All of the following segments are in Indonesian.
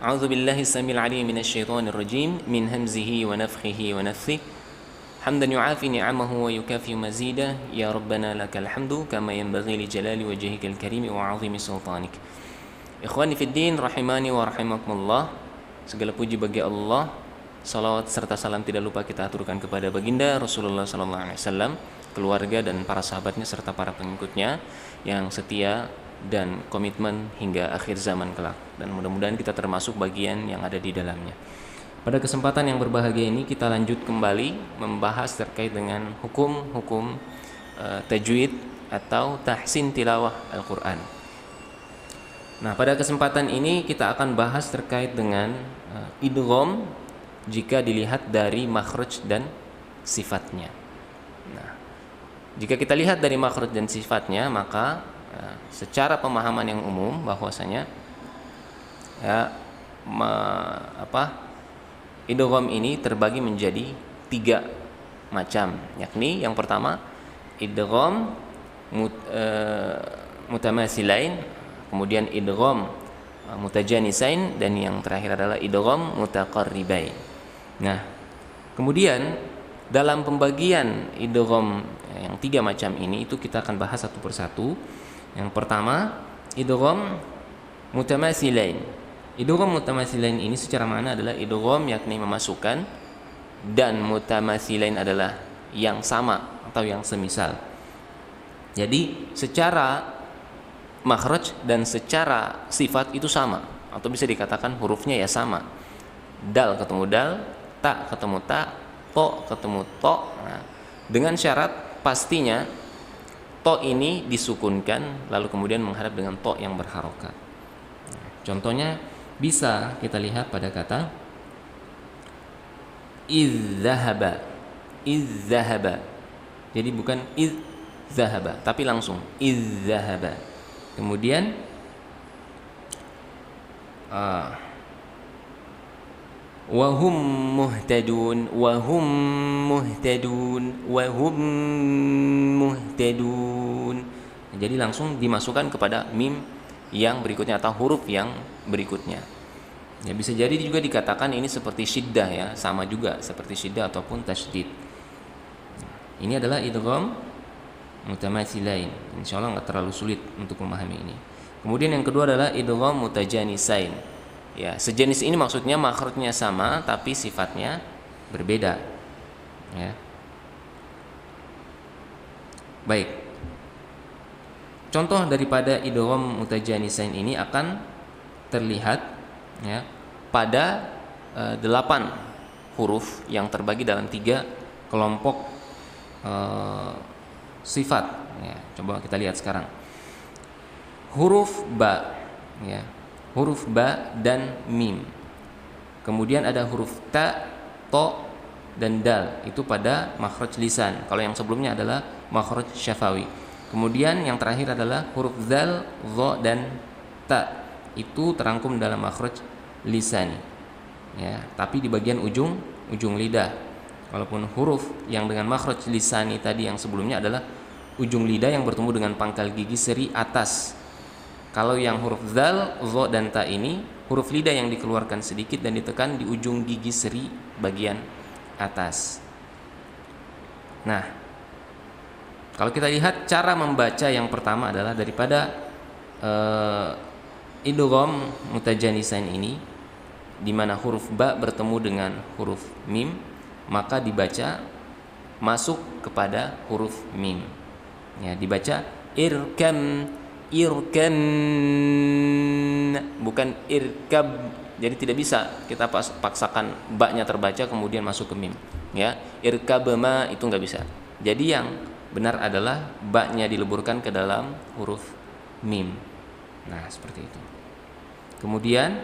A'udzu billahi samil alim minasy syaithanir rajim min hamzihi wa nafthihi wa nafthihi. Hamdan yu'afi ni'amahu wa yukafi mazidah. Ya Rabbana lakal hamdu kama yanbaghi li jalali wajhikal karim wa 'azimi sultanik. Ikhwani fid din rahimani wa rahimakumullah. Segala puji bagi Allah. Salawat serta salam tidak lupa kita aturkan kepada baginda Rasulullah sallallahu alaihi wasallam, keluarga dan para sahabatnya serta para pengikutnya yang setia dan komitmen hingga akhir zaman kelak, dan mudah-mudahan kita termasuk bagian yang ada di dalamnya. Pada kesempatan yang berbahagia ini kita lanjut kembali membahas terkait dengan hukum-hukum tajwid atau tahsin tilawah Al-Quran. Nah, pada kesempatan ini kita akan bahas terkait dengan idgham jika dilihat dari makhraj dan sifatnya. Nah, jika kita lihat dari makhraj dan sifatnya, maka secara pemahaman yang umum bahwasanya idgham ini terbagi menjadi 3 macam, yakni yang pertama idgham mutamathilain, kemudian idgham mutajanisain, dan yang terakhir adalah idgham mutaqarribain. Nah, kemudian dalam pembagian idgham yang 3 macam ini itu kita akan bahas satu persatu. Yang pertama, idgham mutamathilain. Idgham mutamathilain ini secara makna adalah idgham yakni memasukkan, dan mutamathilain adalah yang sama atau yang semisal. Jadi secara makhraj dan secara sifat itu sama, atau bisa dikatakan hurufnya ya sama. Dal ketemu dal, ta ketemu ta, to ketemu to. Nah, dengan syarat pastinya to ini disukunkan lalu kemudian menghadap dengan to yang berharokat. Contohnya bisa kita lihat pada kata idzahaba. Idzahaba. Jadi bukan idzahaba, tapi langsung idzahaba. Kemudian wahum muhtadun, wahum muhtadun, wahum muhtadun. Jadi langsung dimasukkan kepada mim yang berikutnya atau huruf yang berikutnya. Ya, bisa jadi juga dikatakan ini seperti syiddah, ya, sama juga seperti syiddah ataupun tasydid. Ini adalah idgham mutamathilain. Insyaallah enggak terlalu sulit untuk memahami ini. Kemudian yang kedua adalah idgham mutajanisain. Ya, sejenis ini maksudnya makhrajnya sama tapi sifatnya berbeda. Ya. Baik. Contoh daripada idgham mutajanisain ini akan terlihat ya pada 8 huruf yang terbagi dalam 3 kelompok sifat. Ya, coba kita lihat sekarang. Huruf ba, ya. Huruf ba dan mim. Kemudian ada huruf ta, to, dan dal. Itu pada makhraj lisan. Kalau yang sebelumnya adalah makhraj syafawi. Kemudian yang terakhir adalah huruf zal, dha, dan ta. Itu terangkum dalam makhraj lisani. Ya, tapi di bagian ujung lidah. Walaupun huruf yang dengan makhraj lisani tadi yang sebelumnya adalah ujung lidah yang bertemu dengan pangkal gigi seri atas. Kalau yang huruf zal, dha, dan ta ini huruf lidah yang dikeluarkan sedikit dan ditekan di ujung gigi seri bagian atas. Nah, kalau kita lihat cara membaca yang pertama adalah daripada idgham mutajanisain ini, di mana huruf ba bertemu dengan huruf mim, maka dibaca masuk kepada huruf mim. Ya, dibaca irkam, irkan, bukan irkab. Jadi tidak bisa kita paksakan ba-nya terbaca kemudian masuk ke mim. Ya, irkabama itu nggak bisa. Jadi yang benar adalah ba-nya dileburkan ke dalam huruf mim. Nah, seperti itu. Kemudian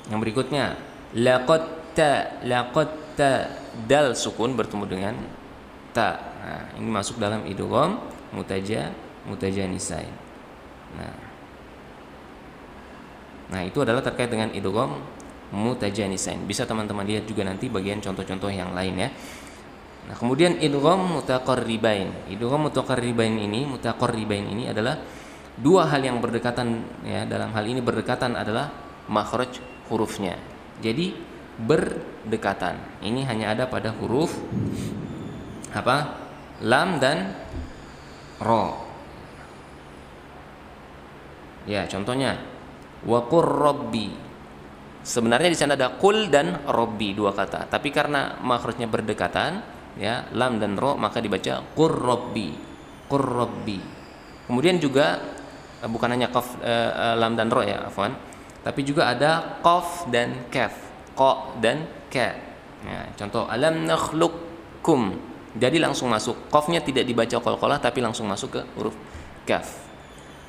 yang berikutnya laqatta, laqatta, dal sukun bertemu dengan ta. Nah, ini masuk dalam idgham mutajanisain. Nah, itu adalah terkait dengan idgham mutajanisain. Bisa teman-teman lihat juga nanti bagian contoh-contoh yang lain ya. Nah, kemudian idgham mutaqarribain. Idgham mutaqarribain ini adalah 2 hal yang berdekatan ya. Dalam hal ini berdekatan adalah makhraj hurufnya. Jadi berdekatan. Ini hanya ada pada huruf apa? Lam dan ro. Ya, contohnya wa qur rabbi. Sebenarnya di sana ada qul dan rabbi, dua kata. Tapi karena makhrajnya berdekatan, ya, lam dan ro, maka dibaca qur rabbi. Qur rabbi. Kemudian juga bukan hanya qaf, lam dan ro ya, afwan. Tapi juga ada qaf dan kaf. Qa dan ka. Ya, contoh alam nakhluqkum. Jadi langsung masuk. Qafnya tidak dibaca qalqalah tapi langsung masuk ke huruf kaf.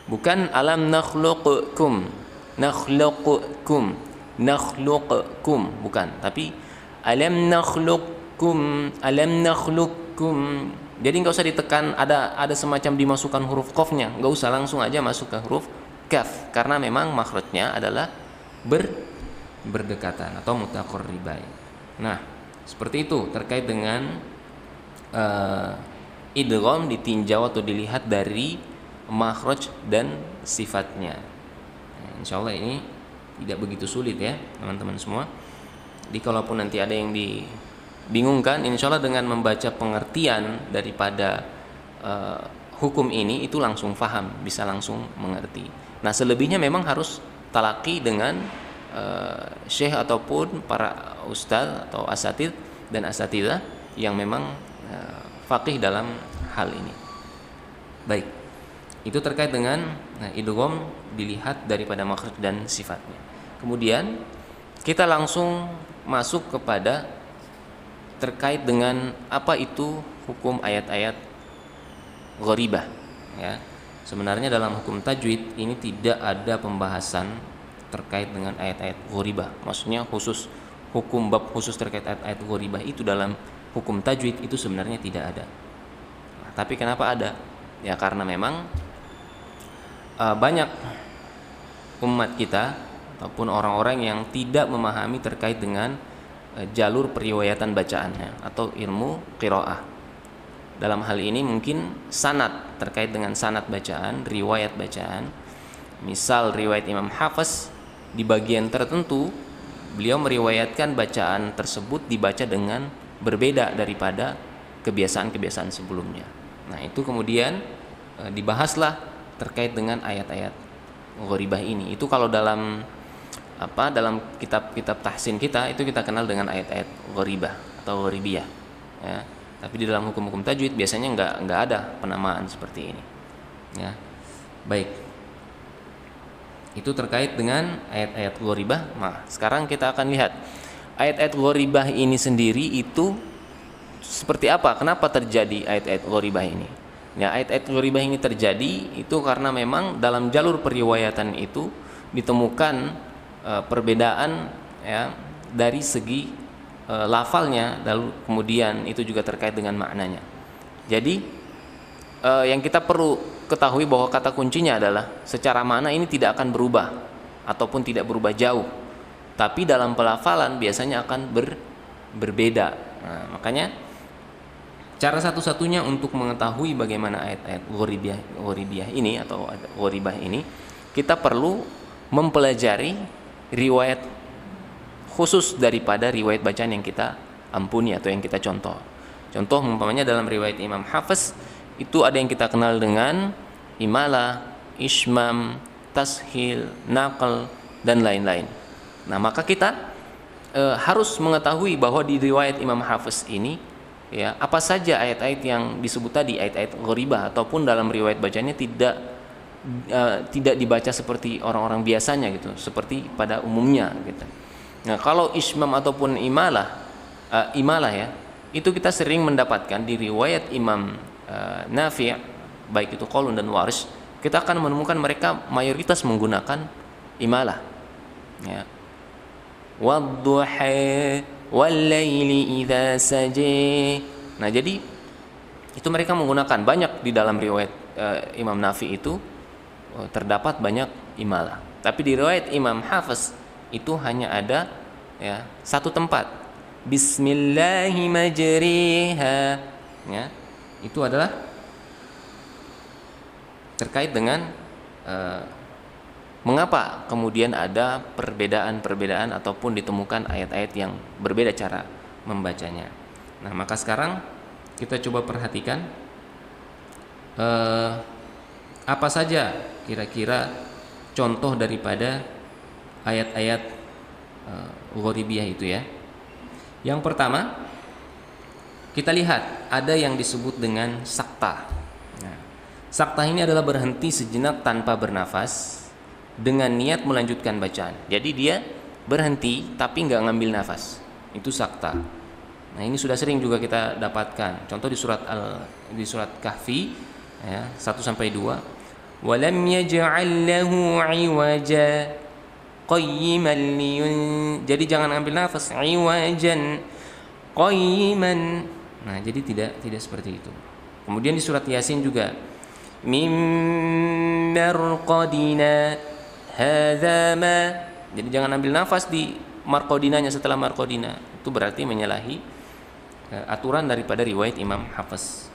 Bukan alam nakhluqkum. Nakhluqkum. Nakhluqkum, bukan, tapi alam nakhluqkum, alam nakhluqkum. Jadi enggak usah ditekan, ada semacam dimasukkan huruf qafnya, enggak usah, langsung aja masuk ke huruf kaf karena memang makhrajnya adalah berdekatan atau mutaqarribai. Nah, seperti itu terkait dengan idgham ditinjau atau dilihat dari makhraj dan sifatnya. Nah, insyaallah ini tidak begitu sulit ya teman-teman semua. Jadi kalaupun nanti ada yang dibingungkan, insyaallah dengan membaca pengertian daripada hukum ini itu langsung paham, bisa langsung mengerti. Nah selebihnya memang harus talaki dengan syekh ataupun para ustaz atau asatid dan asatidah yang memang faqih dalam hal ini. Baik, itu terkait dengan idgham dilihat daripada makhraj dan sifatnya. Kemudian kita langsung masuk kepada terkait dengan apa itu hukum ayat-ayat gharibah ya. Sebenarnya dalam hukum tajwid ini tidak ada pembahasan terkait dengan ayat-ayat gharibah. Maksudnya khusus hukum bab khusus terkait ayat-ayat gharibah itu dalam hukum tajwid itu sebenarnya tidak ada. Nah, tapi kenapa ada? Ya karena memang banyak umat kita ataupun orang-orang yang tidak memahami terkait dengan jalur periwayatan bacaannya atau ilmu qiraah. Dalam hal ini mungkin sanad, terkait dengan sanad bacaan, riwayat bacaan. Misal riwayat Imam Hafiz di bagian tertentu beliau meriwayatkan bacaan tersebut dibaca dengan berbeda daripada kebiasaan-kebiasaan sebelumnya. Nah, itu kemudian dibahaslah terkait dengan ayat-ayat gharibah ini. Itu kalau dalam kitab-kitab tahsin kita itu kita kenal dengan ayat-ayat gharibah atau gharibiyah ya. Tapi di dalam hukum-hukum tajwid biasanya enggak ada penamaan seperti ini ya. Baik, itu terkait dengan ayat-ayat gharibah. Nah, sekarang kita akan lihat ayat-ayat gharibah ini sendiri itu seperti apa, kenapa terjadi ayat-ayat gharibah ini. Ya, ayat-ayat gharibah ini terjadi itu karena memang dalam jalur periwayatan itu ditemukan perbedaan ya dari segi lafalnya, lalu kemudian itu juga terkait dengan maknanya. Jadi yang kita perlu ketahui bahwa kata kuncinya adalah secara makna ini tidak akan berubah ataupun tidak berubah jauh, tapi dalam pelafalan biasanya akan berbeda. Nah, makanya cara satu-satunya untuk mengetahui bagaimana ayat-ayat gharibiyah ini atau gharibah ini, kita perlu mempelajari riwayat khusus daripada riwayat bacaan yang kita ampuni atau yang kita contoh. Contoh umpamanya dalam riwayat Imam Hafiz itu ada yang kita kenal dengan imalah, ismam, tashil, naql dan lain-lain. Nah, maka kita harus mengetahui bahwa di riwayat Imam Hafiz ini ya, apa saja ayat-ayat yang disebut tadi, ayat-ayat gharibah ataupun dalam riwayat bacanya tidak dibaca seperti orang-orang biasanya gitu, seperti pada umumnya gitu. Nah, kalau ismam ataupun imalah ya, itu kita sering mendapatkan di riwayat Imam Nafi', baik itu Qalun dan Waris, kita akan menemukan mereka mayoritas menggunakan imalah ya. Wadduha wal-laili idza saja. Nah, jadi itu mereka menggunakan banyak di dalam riwayat Imam Nafi' itu terdapat banyak imalah. Tapi di riwayat Imam Hafiz itu hanya ada ya satu tempat, Bismillahi majriha ya. Itu adalah terkait dengan Mengapa kemudian ada perbedaan-perbedaan ataupun ditemukan ayat-ayat yang berbeda cara membacanya? Nah, maka sekarang kita coba perhatikan apa saja kira-kira contoh daripada ayat-ayat gharibiyah itu ya. Yang pertama, kita lihat ada yang disebut dengan sakta. Nah, sakta ini adalah berhenti sejenak tanpa bernafas dengan niat melanjutkan bacaan. Jadi dia berhenti tapi nggak ngambil nafas. Itu sakta. Nah, ini sudah sering juga kita dapatkan. Contoh di surat Kahfi ya, 1 sampai 2. Walam yaj'al lahu 'iwaja qayyiman jadi jangan ambil nafas, 'iwajan qayyiman. Nah, jadi tidak seperti itu. Kemudian di surat Yasin juga mim marqadina hadza ma. Jadi jangan ambil nafas di marqadinanya setelah marqadina. Itu berarti menyalahi aturan daripada riwayat Imam Hafiz.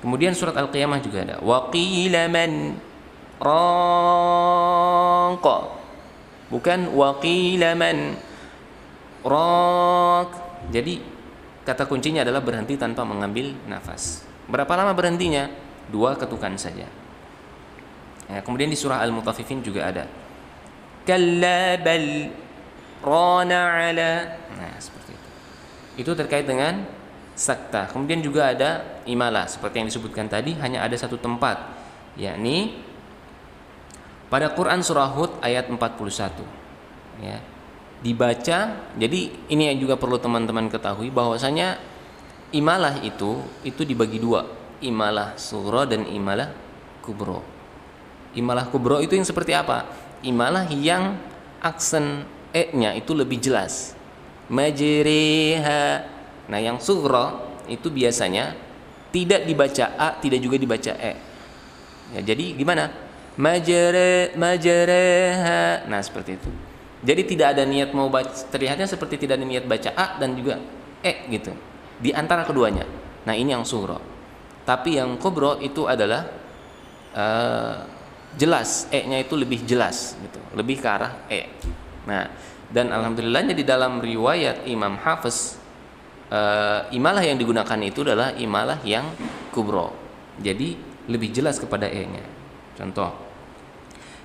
Kemudian surat Al-Qiyamah juga ada wa qila man raqa. Bukan wa qila man raq. Jadi kata kuncinya adalah berhenti tanpa mengambil nafas. Berapa lama berhentinya? 2 ketukan saja. Ya, kemudian di surah Al-Mutaffifin juga ada kalla bal rana ala. Nah, seperti itu. Itu terkait dengan sakta. Kemudian juga ada imalah seperti yang disebutkan tadi, hanya ada satu tempat, yakni pada Quran surah Hud ayat 41. Ya. Dibaca. Jadi ini yang juga perlu teman-teman ketahui bahwasanya imalah itu dibagi 2, imalah sughra dan imalah kubro. Imalah kubro itu yang seperti apa? Imalah yang aksen e-nya itu lebih jelas. Majriha. Nah, yang sughra itu biasanya tidak dibaca a, tidak juga dibaca e. Ya, jadi gimana? Majraha. Nah, seperti itu. Jadi tidak ada niat mau baca, terlihatnya seperti tidak ada niat baca a dan juga e gitu. Di antara keduanya. Nah, ini yang sughra. Tapi yang kubro itu adalah jelas, e-nya itu lebih jelas gitu, lebih ke arah e. Nah, dan alhamdulillahnya di dalam riwayat Imam Hafiz imalah yang digunakan itu adalah imalah yang kubro. Jadi lebih jelas kepada e-nya. Contoh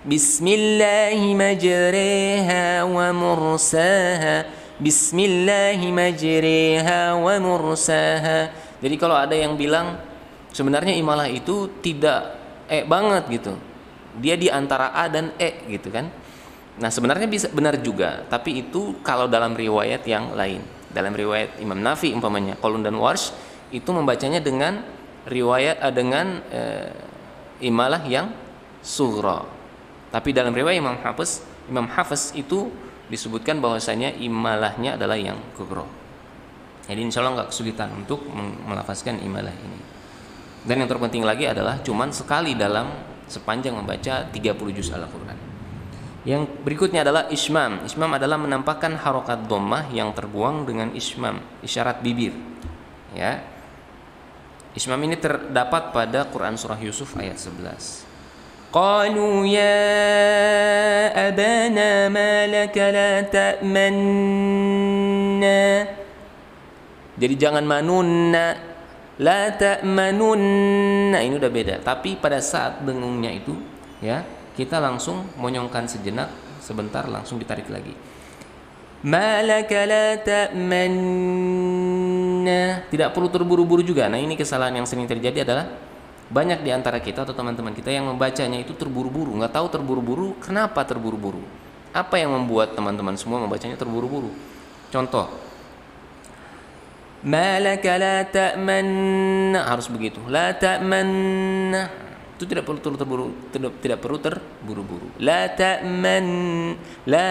Bismillahi majriha wa mursaha. Bismillahi majriha wa mursaha. Jadi kalau ada yang bilang sebenarnya imalah itu tidak e banget gitu, dia di antara a dan e gitu kan. Nah, sebenarnya bisa benar juga, tapi itu kalau dalam riwayat yang lain. Dalam riwayat Imam Nafi umpamanya, Qalun dan Warsh itu membacanya dengan riwayat dengan imalah yang sughra. Tapi dalam riwayat Imam Hafiz itu disebutkan bahwasanya imalahnya adalah yang kubro. Jadi insya Allah nggak kesulitan untuk melafazkan imalah ini. Dan yang terpenting lagi adalah cuman sekali dalam sepanjang membaca 30 juz Al-Quran. Yang berikutnya adalah ismam. Ismam adalah menampakkan harokat dhammah yang terbuang dengan ismam, isyarat bibir. Ya. Ismam ini terdapat pada Quran surah Yusuf ayat 11. Qalu ya abana ma laka la ta'manna. Jadi jangan manunna, la ta'manunna, ini udah beda. Tapi pada saat dengungnya itu ya, kita langsung monyongkan sejenak, sebentar langsung ditarik lagi. Ma laka la ta'manna. Tidak perlu terburu-buru juga. Nah, ini kesalahan yang sering terjadi adalah banyak di antara kita atau teman-teman kita yang membacanya itu terburu-buru. Nggak tahu terburu-buru, kenapa terburu-buru? Apa yang membuat teman-teman semua membacanya terburu-buru? Contoh, ma laka la ta'manna, harus begitu. La ta'manna, itu tidak perlu terburu-buru. La ta'manna.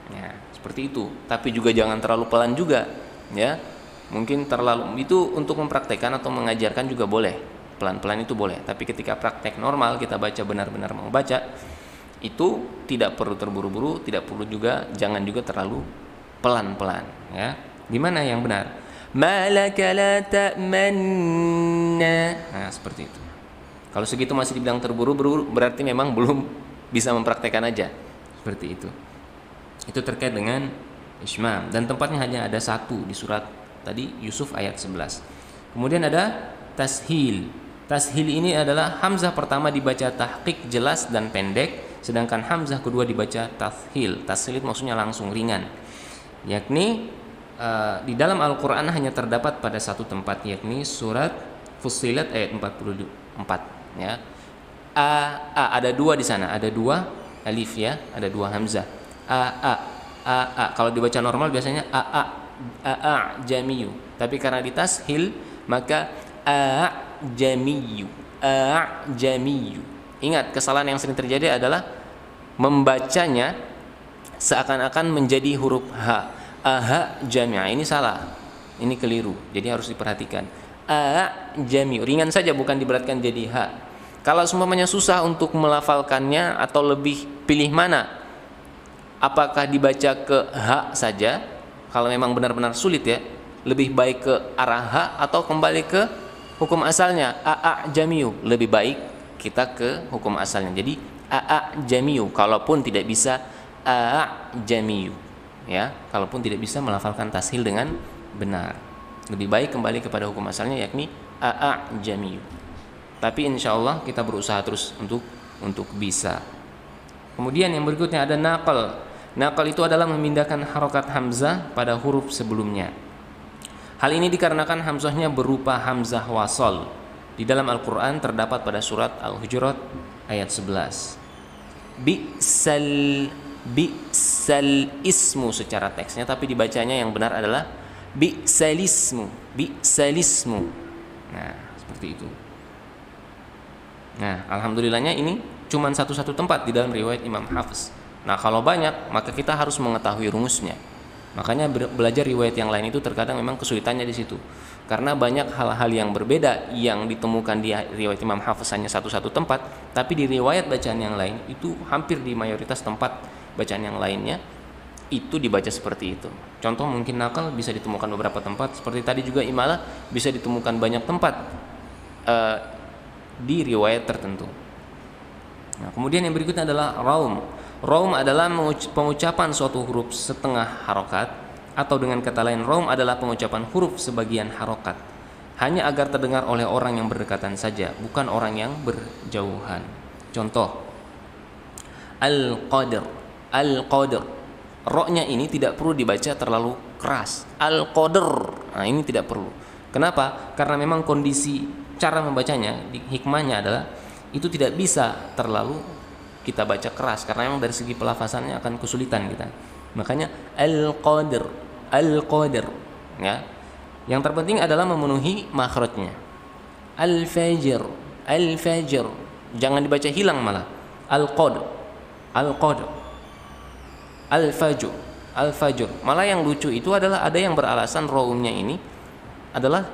Ya, seperti itu. Tapi juga jangan terlalu pelan juga, ya. Mungkin terlalu itu untuk mempraktekkan atau mengajarkan juga boleh. Pelan-pelan itu boleh. Tapi ketika praktek normal kita baca benar-benar mau baca, itu tidak perlu terburu-buru, tidak perlu juga, jangan juga terlalu pelan-pelan, ya. Gimana yang benar? Ma laka la ta'manna. Nah, seperti itu. Kalau segitu masih dibilang terburu-buru, berarti memang belum bisa mempraktekkan aja. Seperti itu. Itu terkait dengan ismam, dan tempatnya hanya ada satu di surat tadi Yusuf ayat 11. Kemudian ada tashil. Tashil ini adalah hamzah pertama dibaca tahqiq jelas dan pendek, sedangkan hamzah kedua dibaca tashil. Tashil itu maksudnya langsung ringan. Yakni di dalam Al-Qur'an hanya terdapat pada satu tempat, yakni surat Fussilat ayat 44 ya. Ada dua di sana, ada dua alif ya, ada dua hamzah. Kalau dibaca normal biasanya jamiyu, tapi karena ditashil maka jamiyu. Ingat, kesalahan yang sering terjadi adalah membacanya seakan-akan menjadi huruf H. Jami'ah, ini salah, ini keliru, jadi harus diperhatikan. Jami'u, ringan saja, bukan diberatkan jadi H. Kalau semuanya susah untuk melafalkannya atau lebih pilih mana, apakah dibaca ke H saja kalau memang benar-benar sulit ya, lebih baik ke arah H atau kembali ke hukum asalnya jami'u, lebih baik kita ke hukum asalnya. Jadi jami'u kalaupun tidak bisa jami'u ya, kalaupun tidak bisa melafalkan tashil dengan benar, lebih baik kembali kepada hukum asalnya, yakni jami'u. Tapi insya Allah kita berusaha terus untuk bisa. Kemudian yang berikutnya ada naqal. Naqal itu adalah memindahkan harokat hamzah pada huruf sebelumnya. Hal ini dikarenakan hamzahnya berupa hamzah wasol. Di dalam Al-Quran terdapat pada surat Al-Hujurat ayat 11. Bi'sal ismu secara teksnya, tapi dibacanya yang benar adalah bi'salismu. Nah, seperti itu. Nah, alhamdulillahnya ini cuma satu tempat di dalam riwayat Imam Hafiz. Nah, kalau banyak maka kita harus mengetahui rumusnya. Makanya belajar riwayat yang lain itu terkadang memang kesulitannya di situ. Karena banyak hal-hal yang berbeda yang ditemukan di riwayat Imam Hafiz hanya satu tempat, tapi di riwayat bacaan yang lain itu hampir di mayoritas tempat bacaan yang lainnya itu dibaca seperti itu. Contoh mungkin nakal bisa ditemukan beberapa tempat, seperti tadi juga imalah bisa ditemukan banyak tempat di riwayat tertentu. Nah, kemudian yang berikutnya adalah raum. Raum adalah pengucapan suatu huruf setengah harokat, atau dengan kata lain raum adalah pengucapan huruf sebagian harokat, hanya agar terdengar oleh orang yang berdekatan saja, bukan orang yang berjauhan. Contoh al-qadr. Ro-nya ini tidak perlu dibaca terlalu keras. Al-qadr. Nah, ini tidak perlu. Kenapa? Karena memang kondisi cara membacanya, hikmahnya adalah itu tidak bisa terlalu kita baca keras, karena memang dari segi pelafasannya akan kesulitan kita. Makanya al-qadr ya. Yang terpenting adalah memenuhi makhrajnya. Al-fajr. Jangan dibaca hilang malah. Al-qadr. Al-fajr. Malah yang lucu itu adalah ada yang beralasan raumnya ini adalah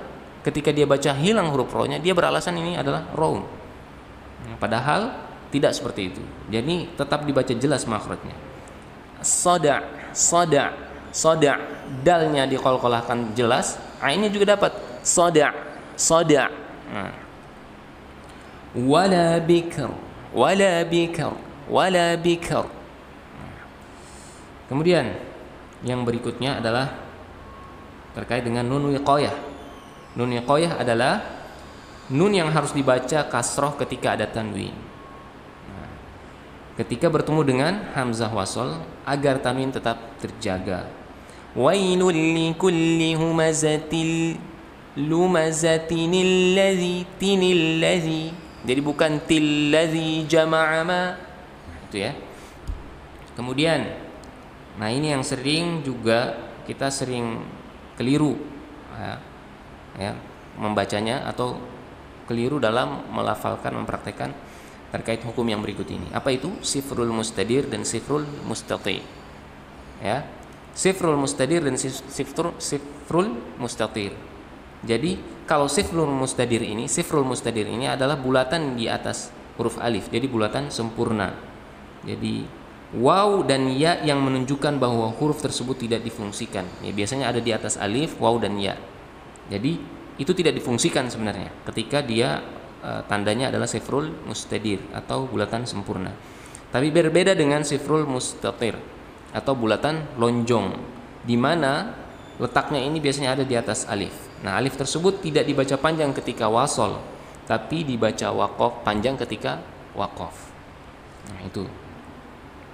ketika dia baca hilang huruf ro-nya, dia beralasan ini adalah raum. Padahal tidak seperti itu. Jadi tetap dibaca jelas makhrajnya. Soda. Dalnya diqalqalahkan jelas, ainnya juga dapat. Soda. Nah. Wala bikr. Kemudian yang berikutnya adalah terkait dengan nun wiqayah. Nun wiqayah adalah nun yang harus dibaca kasroh ketika ada tanwin. Nah, ketika bertemu dengan hamzah wasol agar tanwin tetap terjaga. Wailul likulli humazatil lumazatinil ladzi. Jadi bukan til ladzi jama'a ma. Itu ya. Kemudian, nah ini yang sering juga kita sering keliru ya, membacanya atau keliru dalam melafalkan, mempraktekkan terkait hukum yang berikut ini. Apa itu? Sifrul mustadir dan sifrul mustatir. Ya. Sifrul mustadir dan sifrul mustatir. Jadi kalau sifrul mustadir ini adalah bulatan di atas huruf alif. Jadi bulatan sempurna. Jadi waw dan ya yang menunjukkan bahwa huruf tersebut tidak difungsikan. Ya, biasanya ada di atas alif, waw dan ya. Jadi itu tidak difungsikan sebenarnya ketika dia tandanya adalah sifrul mustadir atau bulatan sempurna. Tapi berbeda dengan sifrul mustatir atau bulatan lonjong, di mana letaknya ini biasanya ada di atas alif. Nah, alif tersebut tidak dibaca panjang ketika wasol, tapi dibaca waqaf panjang ketika waqaf. Nah, itu.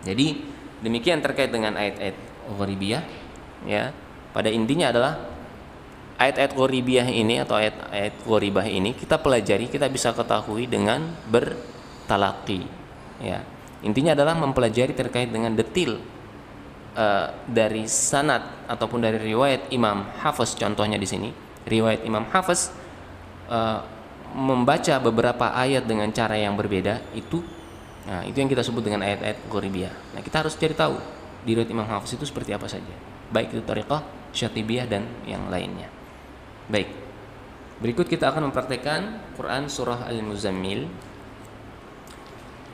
Jadi demikian terkait dengan ayat-ayat gharibiyah, ya. Pada intinya adalah ayat-ayat gharibiyah ini atau ayat-ayat gharibah ini kita pelajari, kita bisa ketahui dengan bertalaqi, ya. Intinya adalah mempelajari terkait dengan detil dari sanad ataupun dari riwayat Imam Hafiz. Contohnya di sini riwayat Imam Hafiz membaca beberapa ayat dengan cara yang berbeda, itu yang kita sebut dengan ayat-ayat gharibiyah. Nah, kita harus cari tahu di riwayat Imam Hafiz itu seperti apa saja, baik itu thariqah, syatibiyah dan yang lainnya. Baik, berikut kita akan mempraktekkan Quran surah Al-Muzammil,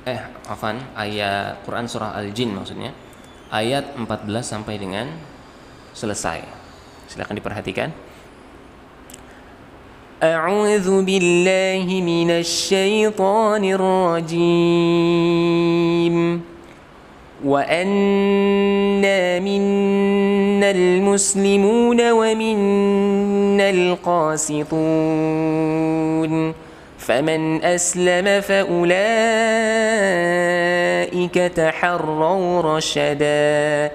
ayat Quran surah Al-Jin maksudnya, ayat 14 sampai dengan selesai. Silakan diperhatikan. A'udzu billahi minasy syaithanir rajim. Wa anna minnal muslimuna wa minnal qasitun. فمن أسلم فأولئك تحروا رشدا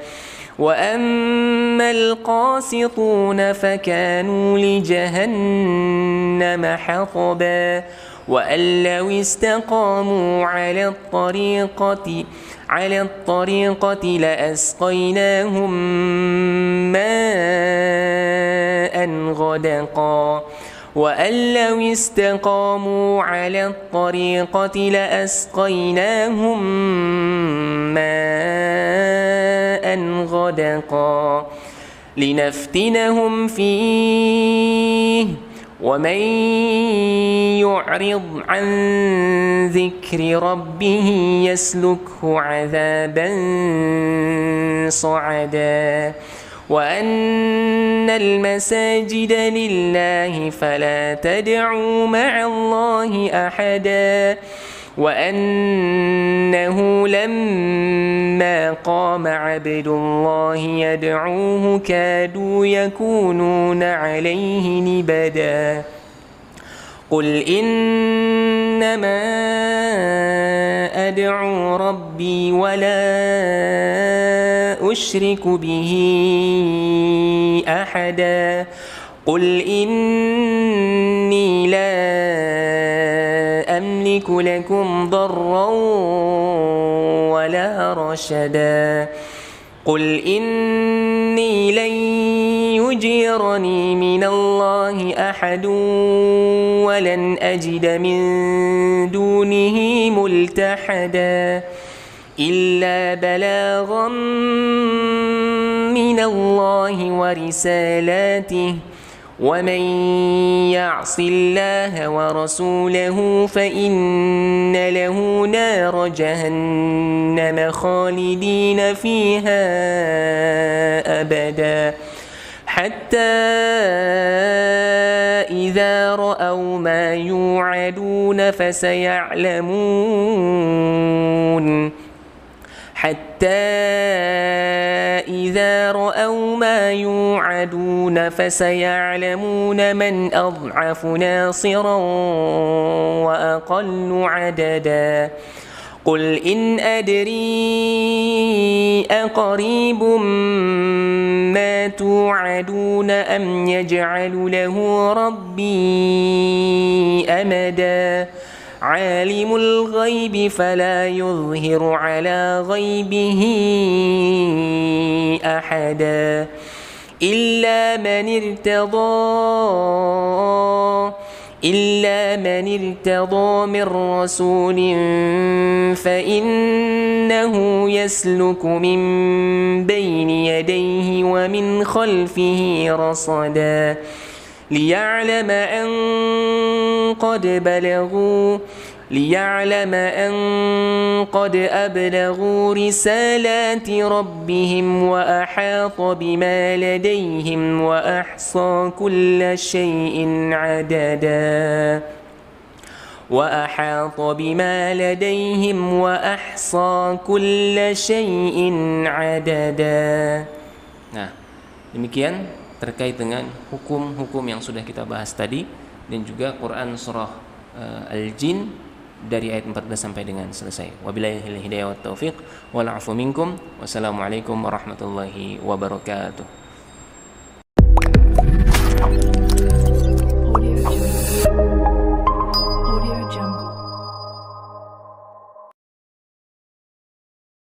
وأما القاسطون فكانوا لجهنم حطبا وأن لو استقاموا على الطريقة لأسقيناهم ماء غدقا وأن لو استقاموا على الطريقة لأسقيناهم ماء غدقا لنفتنهم فيه ومن يعرض عن ذكر ربه يسلكه عذابا صعدا وأن المساجد لله فلا تدعوا مع الله أحدا وأنه لما قام عبد الله يدعوه كادوا يكونون عليه لبدا قل إنما أدعو ربي ولا أشرك به أحدا قل إني لا أملك لكم ضرا ولا رشدا قل إني لن يجيرني من الله أحد ولن أجد من دونه ملتحدا إلا بلاغا من الله ورسالاته ومن يعص الله ورسوله فإن له نار جهنم خالدين فيها أبدا حتى إذا رأوا ما يوعدون فسيعلمون من أضعف ناصرا وأقل عددا قل إن أدري أقريب ما توعدون أم يجعل له ربي أمدا عالم الغيب فلا يظهر على غيبه أحدا إلا من ارتضى من رسول فإنه يسلك من بين يديه ومن خلفه رصدا ليعلم أن قد أبلغوا رسالات ربهم وأحاط بما لديهم وأحصى كل شيء عددا وأحاط بما لديهم وأحصى كل شيء عددا. Nah, demikian terkait dengan hukum-hukum yang sudah kita bahas tadi, dan juga Quran surah Al-Jin dari ayat 14 sampai dengan selesai. Wabillahi hidayah wat taufiq wal afu minkum. Wassalamualaikum warahmatullahi wabarakatuh.